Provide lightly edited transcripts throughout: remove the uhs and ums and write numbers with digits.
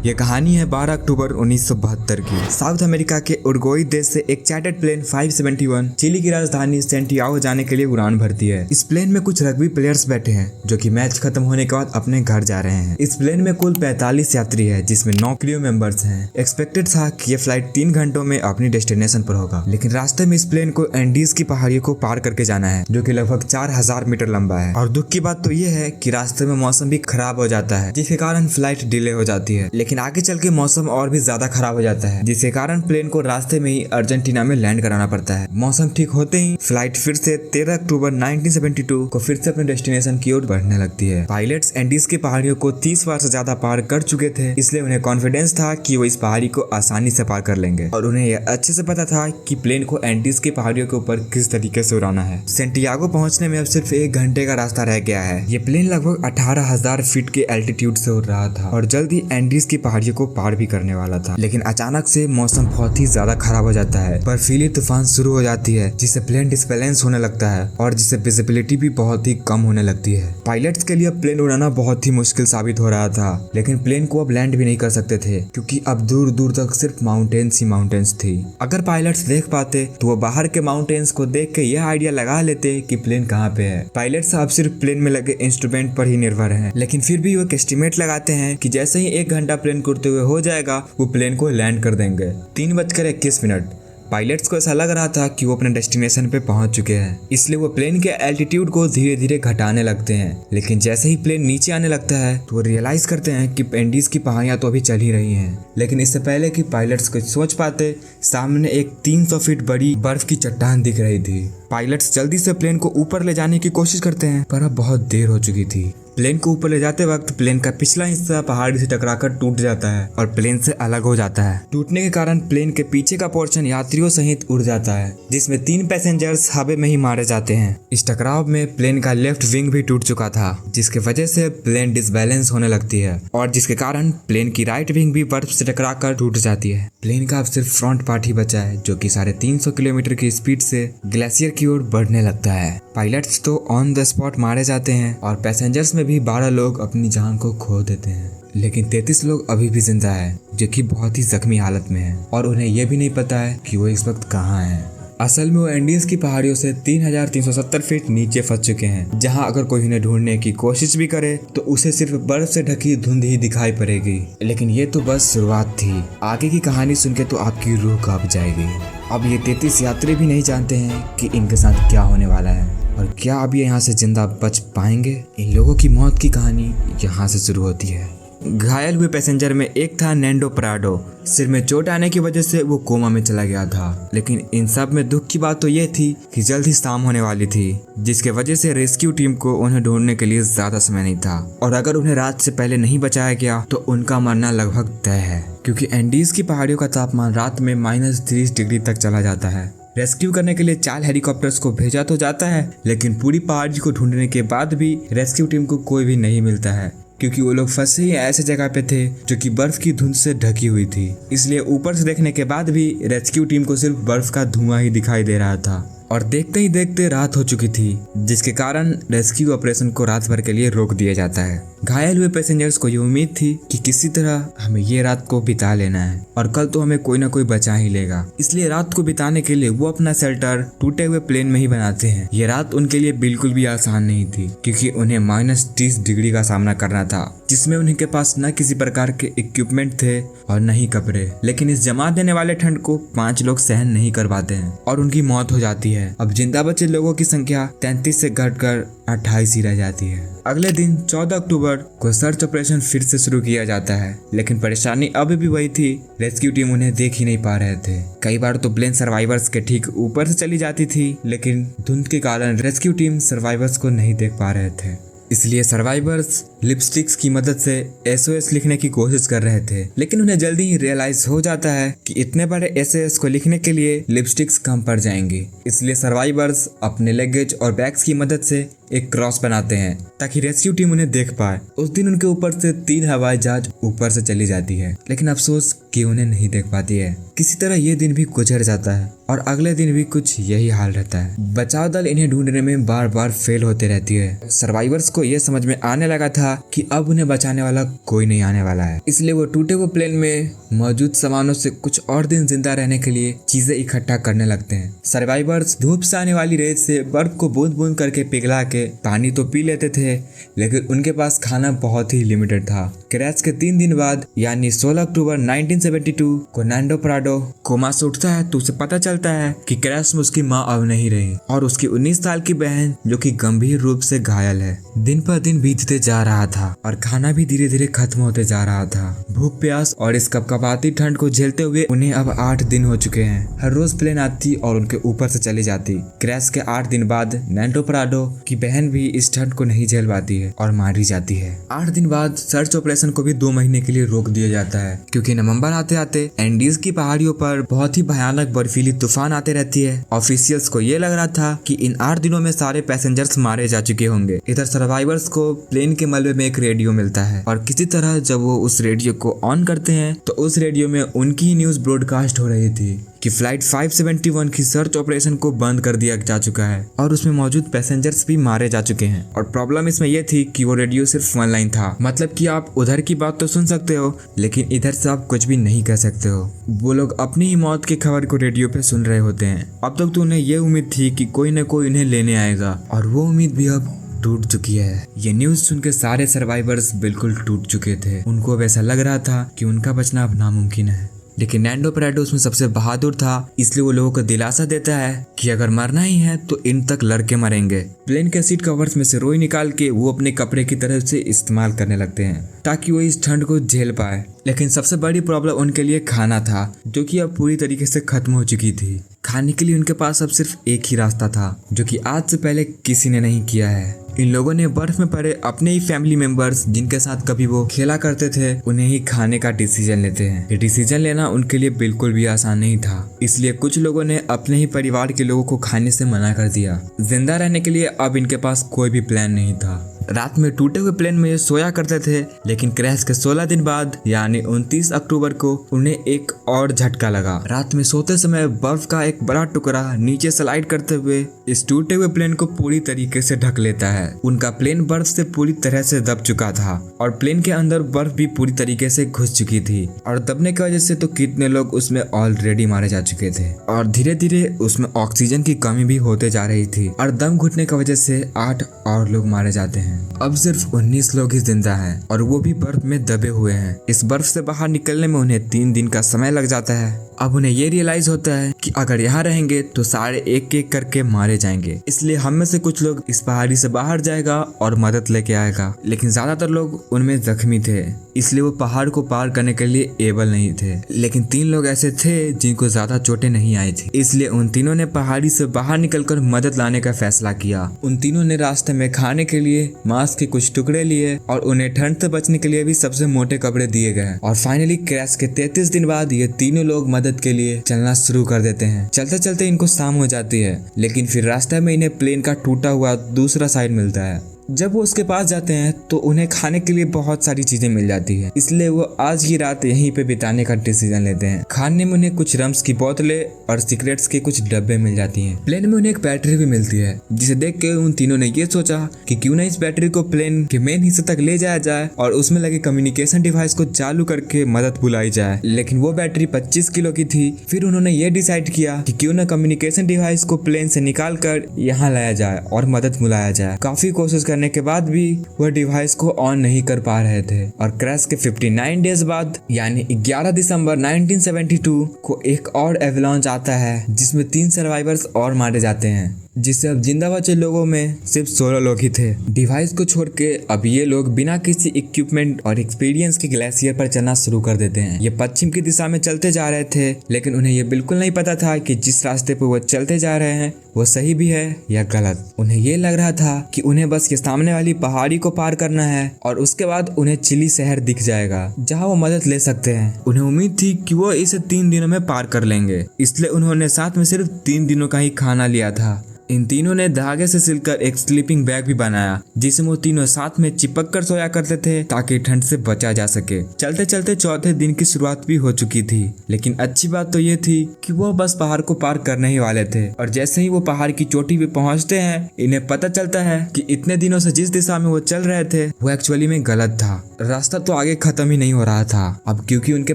ये कहानी है 12 अक्टूबर 1972 की। साउथ अमेरिका के उरुग्वे देश से एक चार्टर्ड प्लेन 571 चिली की राजधानी सैंटियागो जाने के लिए उड़ान भरती है। इस प्लेन में कुछ रग्बी प्लेयर्स बैठे हैं जो कि मैच खत्म होने के बाद अपने घर जा रहे हैं। इस प्लेन में कुल 45 यात्री है जिसमें 9 क्रू मेंबर्स हैं। एक्सपेक्टेड था कि ये फ्लाइट 3 घंटों में अपनी डेस्टिनेशन पर होगा, लेकिन रास्ते में इस प्लेन को एंडीज की पहाड़ियों को पार करके जाना है जो कि लगभग 4000 मीटर लंबा है। और दुख की बात तो ये है कि रास्ते में मौसम भी खराब हो जाता है जिसके कारण फ्लाइट डिले हो जाती है। लेकिन आगे चल के मौसम और भी ज्यादा खराब हो जाता है जिसके कारण प्लेन को रास्ते में ही अर्जेंटीना में लैंड कराना पड़ता है। मौसम ठीक होते ही फ्लाइट फिर से 13 अक्टूबर 1972 को फिर से अपने डेस्टिनेशन की ओर बढ़ने लगती है। पायलट्स एंडीज की पहाड़ियों को 30 बार से ज्यादा पार कर चुके थे, इसलिए उन्हें कॉन्फिडेंस था कि वो इस पहाड़ी को आसानी से पार कर लेंगे और उन्हें यह अच्छे से पता था कि प्लेन को एंडीज की पहाड़ियों के ऊपर किस तरीके से उड़ाना है। सैंटियागो पहुंचने में अब सिर्फ 1 घंटे का रास्ता रह गया है। ये प्लेन लगभग 18,000 फीट के एल्टीट्यूड से उड़ रहा था और जल्द ही एंडीज की पहाड़ियों को पार भी करने वाला था। लेकिन अचानक से मौसम बहुत ही ज्यादा खराब हो जाता है। बर्फीली तूफान शुरू हो जाती है जिससे प्लेन डिसबैलेंस होने लगता है और जिससे विजिबिलिटी भी बहुत ही कम होने लगती है। पायलट्स के लिए प्लेन उड़ाना बहुत ही मुश्किल साबित हो रहा था, लेकिन प्लेन को अब लैंड भी नहीं कर सकते थे क्योंकि अब दूर दूर तक सिर्फ माउंटेन्स ही माउंटेन्स थी। अगर पायलट्स देख पाते तो वो बाहर के माउंटेन्स को देख के यह आइडिया लगा लेते कि प्लेन कहाँ पे है। पायलट्स अब सिर्फ प्लेन में लगे इंस्ट्रूमेंट पर ही निर्भर हैं, लेकिन फिर भी वो एक एस्टिमेट लगाते हैं कि जैसे ही 1 घंटा प्लेन को उड़ते हुए हो जाएगा वो प्लेन को लैंड कर देंगे। 3:21 पायलट्स को ऐसा लग रहा था कि वो अपने डेस्टिनेशन पे पहुंच चुके हैं, इसलिए वो प्लेन के एल्टीट्यूड को धीरे धीरे घटाने लगते हैं। लेकिन जैसे ही प्लेन नीचे आने लगता है तो वो रियलाइज करते हैं कि एंडीज की पहाड़ियां तो अभी चल ही रही हैं। लेकिन इससे पहले कि पायलट्स कुछ सोच पाते, सामने एक 300 फीट बड़ी बर्फ की चट्टान दिख रही थी। पायलट्स जल्दी से प्लेन को ऊपर ले जाने की कोशिश करते हैं, पर अब बहुत देर हो चुकी थी। प्लेन को ऊपर ले जाते वक्त प्लेन का पिछला हिस्सा पहाड़ी से टकराकर टूट जाता है और प्लेन से अलग हो जाता है। टूटने के कारण प्लेन के पीछे का पोर्शन यात्रियों सहित उड़ जाता है, जिसमें 3 पैसेंजर्स हवा में ही मारे जाते हैं। इस टकराव में प्लेन का लेफ्ट विंग भी टूट चुका था, जिसके वजह से प्लेन डिसबैलेंस होने लगती है और जिसके कारण प्लेन की राइट विंग भी बर्फ से टकराकर टूट जाती है। प्लेन का अब सिर्फ फ्रंट पार्ट ही बचा है जो कि 350 किलोमीटर की स्पीड से ग्लेशियर की ओर बढ़ने लगता है। पायलट्स तो ऑन द स्पॉट मारे जाते हैं और पैसेंजर्स में भी 12 लोग अपनी जान को खो देते हैं, लेकिन 33 लोग अभी भी जिंदा है जो कि बहुत ही जख्मी हालत में है और उन्हें यह भी नहीं पता है कि वो इस वक्त कहाँ है। असल में वो एंडीज की पहाड़ियों से 3370 फीट नीचे फंस चुके हैं, जहां अगर कोई उन्हें ढूंढने की कोशिश भी करे तो उसे सिर्फ बर्फ से ढकी धुंध ही दिखाई पड़ेगी। लेकिन ये तो बस शुरुआत थी, आगे की कहानी सुन के तो आपकी रूह कांप जाएगी। अब ये 33 यात्री भी नहीं जानते हैं कि इनके साथ क्या होने वाला है और क्या अब ये यहाँ से जिंदा बच पाएंगे। इन लोगों की मौत की कहानी यहाँ से शुरू होती है। घायल हुए पैसेंजर में एक था नैंडो प्राडो। सिर में चोट आने की वजह से वो कोमा में चला गया था, लेकिन इन सब में दुख की बात तो ये थी कि जल्द ही शाम होने वाली थी, जिसके वजह से रेस्क्यू टीम को उन्हें ढूंढने के लिए ज्यादा समय नहीं था और अगर उन्हें रात से पहले नहीं बचाया गया तो उनका मरना लगभग तय है, क्योंकि एंडीज की पहाड़ियों का तापमान रात में -30 डिग्री तक चला जाता है। रेस्क्यू करने के लिए 4 हेलीकॉप्टर्स को भेजा तो जाता है, लेकिन पूरी पहाड़ी को ढूंढने के बाद भी रेस्क्यू टीम को कोई भी नहीं मिलता है, क्योंकि वो लोग फंसे ही ऐसे जगह पे थे जो कि बर्फ की धुंध से ढकी हुई थी। इसलिए ऊपर से देखने के बाद भी रेस्क्यू टीम को सिर्फ बर्फ का धुआं ही दिखाई दे रहा था और देखते ही देखते रात हो चुकी थी, जिसके कारण रेस्क्यू ऑपरेशन को रात भर के लिए रोक दिया जाता है। घायल हुए पैसेंजर्स को ये उम्मीद थी कि किसी तरह हमें ये रात को बिता लेना है और कल तो हमें कोई ना कोई बचा ही लेगा, इसलिए रात को बिताने के लिए वो अपना शेल्टर टूटे हुए प्लेन में ही बनाते हैं। ये रात उनके लिए बिल्कुल भी आसान नहीं थी, क्योंकि उन्हें -30 डिग्री का सामना करना था, जिसमें उनके पास न किसी प्रकार के इक्विपमेंट थे और न ही कपड़े। लेकिन इस जमा देने वाले ठंड को 5 लोग सहन नहीं कर पाते हैं और उनकी मौत हो जाती है। अब जिंदा बचे लोगों की संख्या 33 से घटकर 28 ही रह जाती है। अगले दिन 14 अक्टूबर को सर्च ऑपरेशन फिर से शुरू किया जाता है, लेकिन परेशानी अभी भी वही थी, रेस्क्यू टीम उन्हें देख ही नहीं पा रहे थे। कई बार तो प्लेन सर्वाइवर्स के ठीक ऊपर से चली जाती थी, लेकिन धुंध के कारण रेस्क्यू टीम सर्वाइवर्स को नहीं देख पा रहे थे। इसलिए सर्वाइवर्स लिपस्टिक्स की मदद से SOS लिखने की कोशिश कर रहे थे, लेकिन उन्हें जल्दी ही रियलाइज हो जाता है कि इतने बड़े SOS को लिखने के लिए लिपस्टिक्स कम पड़ जाएंगी। इसलिए सर्वाइवर्स अपने लगेज और बैग्स की मदद से एक क्रॉस बनाते हैं ताकि रेस्क्यू टीम उन्हें देख पाए। उस दिन उनके ऊपर से 3 हवाई जहाज ऊपर से चली जाती है, लेकिन अफसोस कि उन्हें नहीं देख पाती है। किसी तरह ये दिन भी गुजर जाता है और अगले दिन भी कुछ यही हाल रहता है। बचाव दल इन्हें ढूंढने में बार बार फेल होते रहती है। सर्वाइवर्स को यह समझ में आने लगा था कि अब उन्हें बचाने वाला कोई नहीं आने वाला है, इसलिए वो टूटे हुए प्लेन में मौजूद सामानों से कुछ और दिन जिंदा रहने के लिए चीजें इकट्ठा करने लगते हैं। सर्वाइवर्स धूप से आने वाली रेत से बर्फ को बूंद बूंद करके पिघला के पानी तो पी लेते थे, लेकिन उनके पास खाना बहुत ही लिमिटेड था। क्रैश के 3 दिन बाद यानी 16 अक्टूबर 1972 को नैंडो प्राडो कोमा से उठता है तो उसे पता चलता है कि क्रैश में उसकी माँ अब नहीं रही और उसकी 19 साल की बहन जो कि गंभीर रूप से घायल है। दिन पर दिन बीतते जा रहा था और खाना भी धीरे धीरे खत्म होते जा रहा था। भूख प्यास और इस कपकपाती ठंड को झेलते हुए उन्हें अब 8 दिन हो चुके हैं। हर रोज प्लेन आती और उनके ऊपर से चली जाती। क्रैश के 8 दिन बाद नैंडो प्राडो की बहन भी इस ठंड को नहीं झेल पाती है और मारी जाती है। 8 दिन बाद सर्च ऑपरेशन को भी 2 महीने के लिए रोक दिया जाता है, क्योंकि नवंबर आते आते एंडीज की पहाड़ियों पर बहुत ही भयानक बर्फीली तूफान आते रहती है। ऑफिशियल्स को ये लग रहा था कि इन 8 दिनों में सारे पैसेंजर्स मारे जा चुके होंगे। इधर सर्वाइवर्स को प्लेन के मलबे में एक रेडियो मिलता है और किसी तरह जब वो उस रेडियो को ऑन करते हैं तो उस रेडियो में उनकी ही न्यूज ब्रॉडकास्ट हो रही थी कि फ्लाइट 571 की सर्च ऑपरेशन को बंद कर दिया जा चुका है और उसमें मौजूद पैसेंजर्स भी मारे जा चुके हैं। और प्रॉब्लम इसमें यह थी कि वो रेडियो सिर्फ 1 लाइन था, मतलब कि आप उधर की बात तो सुन सकते हो लेकिन इधर से आप कुछ भी नहीं कह सकते हो। वो लोग अपनी ही मौत की खबर को रेडियो पे सुन रहे होते हैं। अब तक तो उन्हें ये उम्मीद थी कि कोई न कोई उन्हें लेने आएगा और वो उम्मीद भी अब टूट चुकी है। ये न्यूज सुन के सारे सर्वाइवर्स बिल्कुल टूट चुके थे। उनको अब ऐसा लग रहा था कि उनका बचना अब नामुमकिन है। लेकिन नैंडो प्राडो उसमें सबसे बहादुर था, इसलिए वो लोगों को दिलासा देता है कि अगर मरना ही है तो इन तक लड़के मरेंगे। प्लेन के सीट कवर्स में से रोई निकाल के वो अपने कपड़े की तरह से इस्तेमाल करने लगते हैं ताकि वो इस ठंड को झेल पाए। लेकिन सबसे बड़ी प्रॉब्लम उनके लिए खाना था, जो कि अब पूरी तरीके से खत्म हो चुकी थी। खाने के लिए उनके पास अब सिर्फ एक ही रास्ता था, जो कि आज से पहले किसी ने नहीं किया है। इन लोगों ने बर्फ में पड़े अपने ही फैमिली मेंबर्स जिनके साथ कभी वो खेला करते थे उन्हें ही खाने का डिसीजन लेते हैं। ये डिसीजन लेना उनके लिए बिल्कुल भी आसान नहीं था, इसलिए कुछ लोगों ने अपने ही परिवार के लोगों को खाने से मना कर दिया। जिंदा रहने के लिए अब इनके पास कोई भी प्लान नहीं था। रात में टूटे हुए प्लेन में ये सोया करते थे, लेकिन क्रैश के 16 दिन बाद यानी 29 अक्टूबर को उन्हें एक और झटका लगा। रात में सोते समय बर्फ का एक बड़ा टुकड़ा नीचे स्लाइड करते हुए इस टूटे हुए प्लेन को पूरी तरीके से ढक लेता है। उनका प्लेन बर्फ से पूरी तरह से दब चुका था और प्लेन के अंदर बर्फ भी पूरी तरीके से घुस चुकी थी और दबने की वजह से तो कितने लोग उसमें ऑलरेडी मारे जा चुके थे और धीरे धीरे उसमें ऑक्सीजन की कमी भी होते जा रही थी और दम घुटने की वजह से 8 और लोग मारे जाते हैं। अब सिर्फ 19 लोग ही जिंदा हैं और वो भी बर्फ में दबे हुए हैं। इस बर्फ से बाहर निकलने में उन्हें 3 दिन का समय लग जाता है। अब उन्हें ये रियलाइज होता है कि अगर यहाँ रहेंगे तो सारे एक एक करके मारे जाएंगे, इसलिए हम में से कुछ लोग इस पहाड़ी से बाहर जाएगा और मदद लेके आएगा। लेकिन ज्यादातर लोग उनमें जख्मी थे, इसलिए वो पहाड़ को पार करने के लिए एबल नहीं थे। लेकिन 3 लोग ऐसे थे जिनको ज्यादा चोटें नहीं आई थी, इसलिए उन तीनों ने पहाड़ी से बाहर निकलकर मदद लाने का फैसला किया। उन तीनों ने रास्ते में खाने के लिए मांस के कुछ टुकड़े लिए और उन्हें ठंड से बचने के लिए भी सबसे मोटे कपड़े दिए गए। और फाइनली क्रैश के 33 दिन बाद ये तीनों लोग मदद के लिए चलना शुरू कर देते हैं। चलते चलते इनको शाम हो जाती है, लेकिन फिर रास्ते में इन्हें प्लेन का टूटा हुआ दूसरा साइड मिलता है। जब वो उसके पास जाते हैं तो उन्हें खाने के लिए बहुत सारी चीजें मिल जाती है, इसलिए वो आज की रात यहीं पे बिताने का डिसीजन लेते हैं। खाने में उन्हें कुछ रम्स की बोतलें और सिगरेट्स के कुछ डब्बे मिल जाती हैं। प्लेन में उन्हें एक बैटरी भी मिलती है, जिसे देख के उन तीनों ने ये सोचा कि क्यों ना इस बैटरी को प्लेन के मेन हिस्से तक ले जाया जाए और उसमें लगे कम्युनिकेशन डिवाइस को चालू करके मदद बुलाई जाए। लेकिन वो बैटरी 25 किलो की थी। फिर उन्होंने ये डिसाइड किया कि क्यों ना कम्युनिकेशन डिवाइस को प्लेन से निकाल कर यहाँ लाया जाए और मदद बुलाया जाए। काफी कोशिश करने के बाद भी वह डिवाइस को ऑन नहीं कर पा रहे थे और क्रैश के 59 डेज बाद यानी 11 दिसंबर 1972 को एक और एवलांच आता है, जिसमें 3 सर्वाइवर्स और मारे जाते हैं, जिससे अब जिंदा बचे लोगों में सिर्फ 16 लोग ही थे। डिवाइस को छोड़ के अब ये लोग बिना किसी इक्विपमेंट और एक्सपीरियंस के ग्लेशियर पर चलना शुरू कर देते हैं। ये पश्चिम की दिशा में चलते जा रहे थे, लेकिन उन्हें ये बिल्कुल नहीं पता था कि जिस रास्ते पर वो चलते जा रहे हैं वो सही भी है या गलत। उन्हें ये लग रहा था कि उन्हें बस ये सामने वाली पहाड़ी को पार करना है और उसके बाद उन्हें चिली शहर दिख जाएगा जहाँ वो मदद ले सकते हैं। उन्हें उम्मीद थी कि वो इसे 3 दिनों में पार कर लेंगे, इसलिए उन्होंने साथ में सिर्फ 3 दिनों का ही खाना लिया था। इन तीनों ने धागे से सिलकर एक स्लीपिंग बैग भी बनाया जिसमें वो तीनों साथ में चिपक कर सोया करते थे ताकि ठंड से बचा जा सके। चलते चलते चौथे दिन की शुरुआत भी हो चुकी थी, लेकिन अच्छी बात तो ये थी कि वो बस पहाड़ को पार करने ही वाले थे। और जैसे ही वो पहाड़ की चोटी पे पहुंचते हैं, इन्हें पता चलता है कि इतने दिनों से जिस दिशा में वो चल रहे थे वो एक्चुअली में गलत था। रास्ता तो आगे खत्म ही नहीं हो रहा था। अब क्योंकि उनके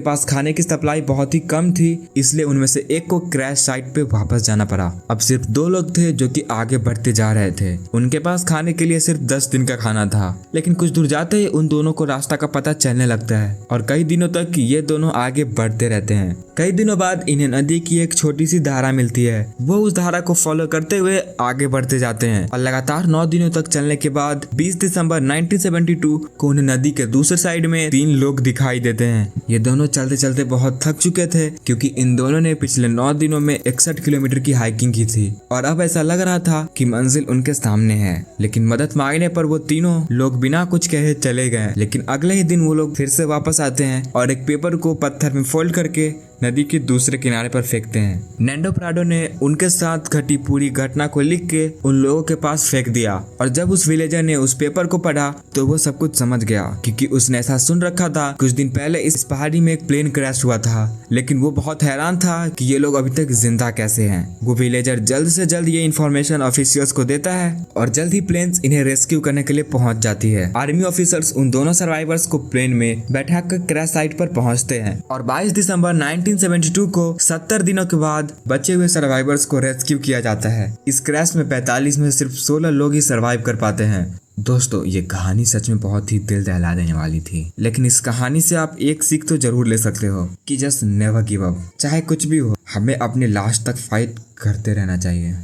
पास खाने की सप्लाई बहुत ही कम थी, इसलिए उनमें से एक को क्रैश साइट पे वापस जाना पड़ा। अब सिर्फ 2 लोग थे जो कि आगे बढ़ते जा रहे थे। उनके पास खाने के लिए सिर्फ 10 दिन का खाना था, लेकिन कुछ दूर जाते ही उन दोनों को रास्ता का पता चलने लगता है और कई दिनों तक ये दोनों आगे बढ़ते रहते हैं। कई दिनों बाद इन्हें नदी की एक छोटी सी धारा मिलती है। वो उस धारा को फॉलो करते हुए आगे बढ़ते जाते हैं और लगातार 9 दिनों तक चलने के बाद 20 दिसंबर 1972 को उन्हें नदी के दूसरे साइड में 3 लोग दिखाई देते हैं। ये दोनों चलते चलते बहुत थक चुके थे क्योंकि इन दोनों ने पिछले 9 दिनों में 61 किलोमीटर की हाइकिंग की थी और अब ऐसा लग रहा था कि मंजिल उनके सामने है। लेकिन मदद मांगने पर वो तीनों लोग बिना कुछ कहे चले गए। लेकिन अगले ही दिन वो लोग फिर से वापस आते हैं और एक पेपर को पत्थर में फोल्ड करके नदी के दूसरे किनारे पर फेंकते हैं। नैंडो प्राडो ने उनके साथ घटी पूरी घटना को लिख के उन लोगों के पास फेंक दिया और जब उस विलेजर ने उस पेपर को पढ़ा तो वो सब कुछ समझ गया क्योंकि उसने ऐसा सुन रखा था कुछ दिन पहले इस पहाड़ी में एक प्लेन क्रैश हुआ था। लेकिन वो बहुत हैरान था कि ये लोग अभी तक जिंदा कैसे हैं। वो विलेजर जल्द से जल्द ये इन्फॉर्मेशन ऑफिसर्स को देता है और जल्द ही प्लेन्स इन्हें रेस्क्यू करने के लिए पहुंच जाती है। आर्मी ऑफिसर्स उन दोनों सर्वाइवर्स को प्लेन में बैठा कर क्रैश साइट पर पहुंचते हैं और 22 दिसंबर 1972 को 70 दिनों के बाद बचे हुए सर्वाइवर्स को रेस्क्यू किया जाता है। इस क्रैश में 45 में सिर्फ 16 लोग ही सर्वाइव कर पाते हैं। दोस्तों, ये कहानी सच में बहुत ही दिल दहला देने वाली थी, लेकिन इस कहानी से आप एक सीख तो जरूर ले सकते हो कि जस्ट नेवर गिव अप। चाहे कुछ भी हो, हमें अपने लास्ट तक फाइट करते रहना चाहिए।